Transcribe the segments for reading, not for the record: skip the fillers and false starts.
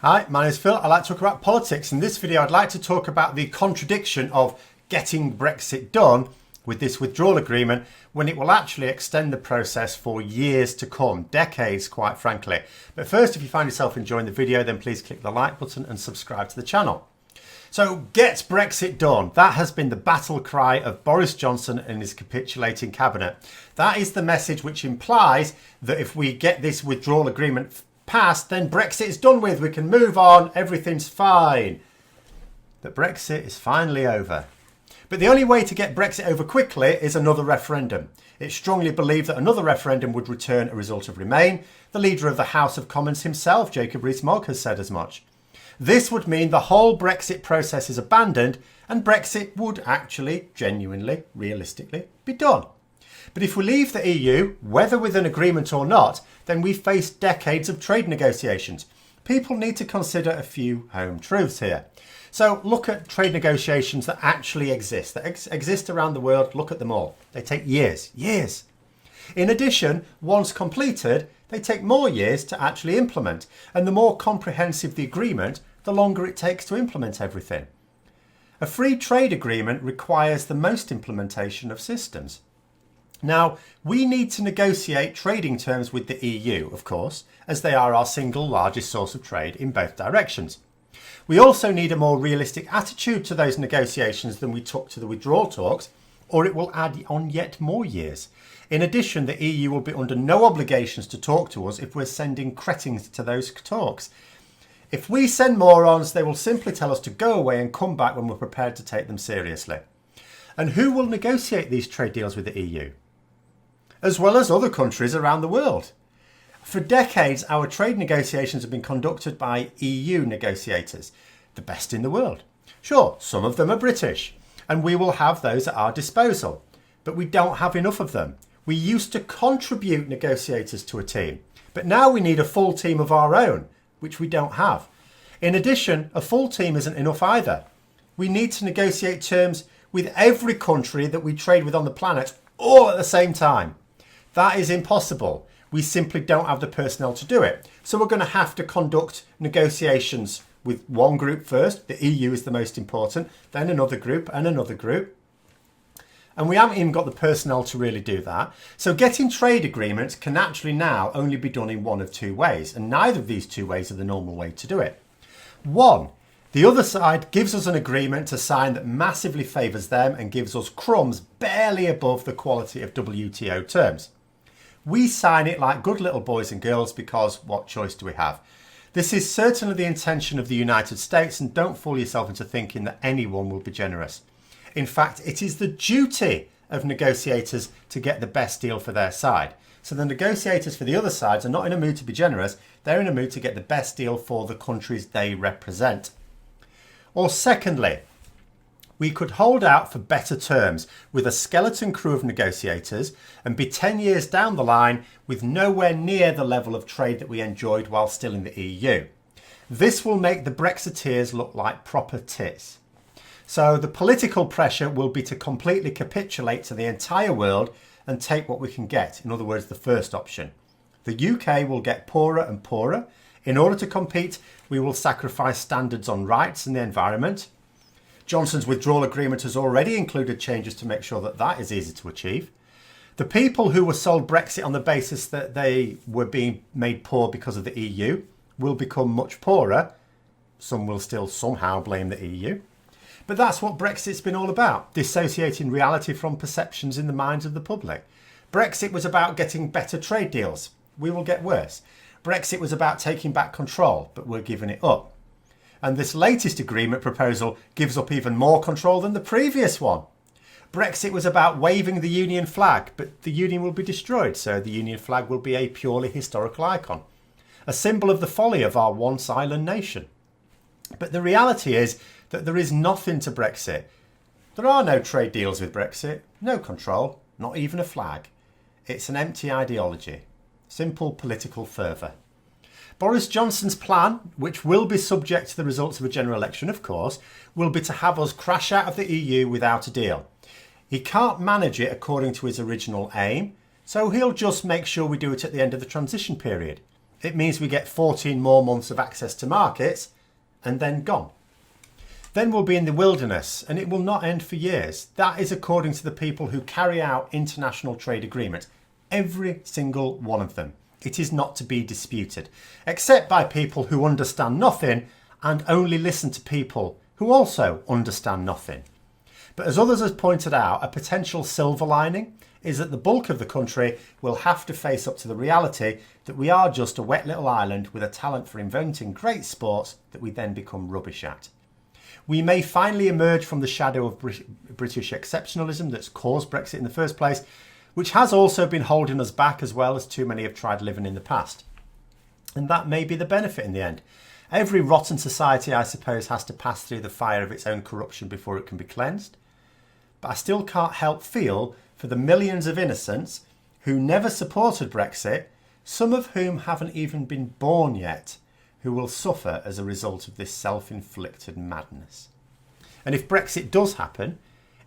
Hi, my name is Phil. I like to talk about politics. In this video, I'd like to talk about the contradiction of getting Brexit done with this withdrawal agreement when it will actually extend the process for years to come, decades, quite frankly. But first, if you find yourself enjoying the video, then please click the like button and subscribe to the channel. So, get Brexit done. That has been the battle cry of Boris Johnson and his capitulating cabinet. That is the message which implies that if we get this withdrawal agreement passed, then Brexit is done with. We can move on. Everything's fine. That Brexit is finally over. But the only way to get Brexit over quickly is another referendum. It's strongly believed that another referendum would return a result of Remain. The leader of the House of Commons himself, Jacob Rees-Mogg, has said as much. This would mean the whole Brexit process is abandoned and Brexit would actually, genuinely, realistically, be done. But if we leave the EU, whether with an agreement or not, then we face decades of trade negotiations. People need to consider a few home truths here. So look at trade negotiations that actually exist, exist around the world. Look at them all. They take years. In addition, once completed, they take more years to actually implement. And the more comprehensive the agreement, the longer it takes to implement everything. A free trade agreement requires the most implementation of systems. Now, we need to negotiate trading terms with the EU, of course, as they are our single largest source of trade in both directions. We also need a more realistic attitude to those negotiations than we took to the withdrawal talks, or it will add on yet more years. In addition, the EU will be under no obligations to talk to us if we're sending cretins to those talks. If we send morons, they will simply tell us to go away and come back when we're prepared to take them seriously. And who will negotiate these trade deals with the EU? As well as other countries around the world. For decades, our trade negotiations have been conducted by EU negotiators, the best in the world. Sure, some of them are British, and we will have those at our disposal, but we don't have enough of them. We used to contribute negotiators to a team, but now we need a full team of our own, which we don't have. In addition, a full team isn't enough either. We need to negotiate terms with every country that we trade with on the planet all at the same time. That is impossible. We simply don't have the personnel to do it. So we're going to have to conduct negotiations with one group first. The EU is the most important, then another group and another group. And we haven't even got the personnel to really do that. So getting trade agreements can actually now only be done in one of two ways. And neither of these two ways are the normal way to do it. One, the other side gives us an agreement to sign that massively favours them and gives us crumbs barely above the quality of WTO terms. We sign it like good little boys and girls because what choice do we have? This is certainly the intention of the United States, and don't fool yourself into thinking that anyone will be generous. In fact, it is the duty of negotiators to get the best deal for their side. So the negotiators for the other sides are not in a mood to be generous, they're in a mood to get the best deal for the countries they represent. Or secondly, we could hold out for better terms with a skeleton crew of negotiators and be 10 years down the line with nowhere near the level of trade that we enjoyed while still in the EU. This will make the Brexiteers look like proper tits. So the political pressure will be to completely capitulate to the entire world and take what we can get. In other words, the first option. The UK will get poorer and poorer. In order to compete, we will sacrifice standards on rights and the environment. Johnson's withdrawal agreement has already included changes to make sure that that is easy to achieve. The people who were sold Brexit on the basis that they were being made poor because of the EU will become much poorer. Some will still somehow blame the EU. But that's what Brexit's been all about, dissociating reality from perceptions in the minds of the public. Brexit was about getting better trade deals. We will get worse. Brexit was about taking back control, but we're giving it up. And this latest agreement proposal gives up even more control than the previous one. Brexit was about waving the Union flag, but the Union will be destroyed, so the Union flag will be a purely historical icon, a symbol of the folly of our once island nation. But the reality is that there is nothing to Brexit. There are no trade deals with Brexit, no control, not even a flag. It's an empty ideology, simple political fervour. Boris Johnson's plan, which will be subject to the results of a general election, of course, will be to have us crash out of the EU without a deal. He can't manage it according to his original aim, so he'll just make sure we do it at the end of the transition period. It means we get 14 more months of access to markets and then gone. Then we'll be in the wilderness and it will not end for years. That is according to the people who carry out international trade agreements. Every single one of them. It is not to be disputed, except by people who understand nothing and only listen to people who also understand nothing. But as others have pointed out, a potential silver lining is that the bulk of the country will have to face up to the reality that we are just a wet little island with a talent for inventing great sports that we then become rubbish at. We may finally emerge from the shadow of British exceptionalism that's caused Brexit in the first place, which has also been holding us back as well as too many have tried living in the past. And that may be the benefit in the end. Every rotten society, I suppose, has to pass through the fire of its own corruption before it can be cleansed. But I still can't help feel for the millions of innocents who never supported Brexit, some of whom haven't even been born yet, who will suffer as a result of this self-inflicted madness. And if Brexit does happen,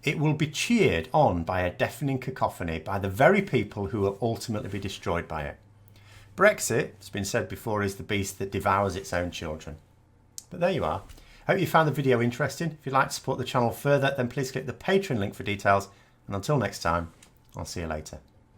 it will be cheered on by a deafening cacophony by the very people who will ultimately be destroyed by it. Brexit, it's been said before, is the beast that devours its own children. But there you are. I hope you found the video interesting. If you'd like to support the channel further, then please click the Patreon link for details. And until next time, I'll see you later.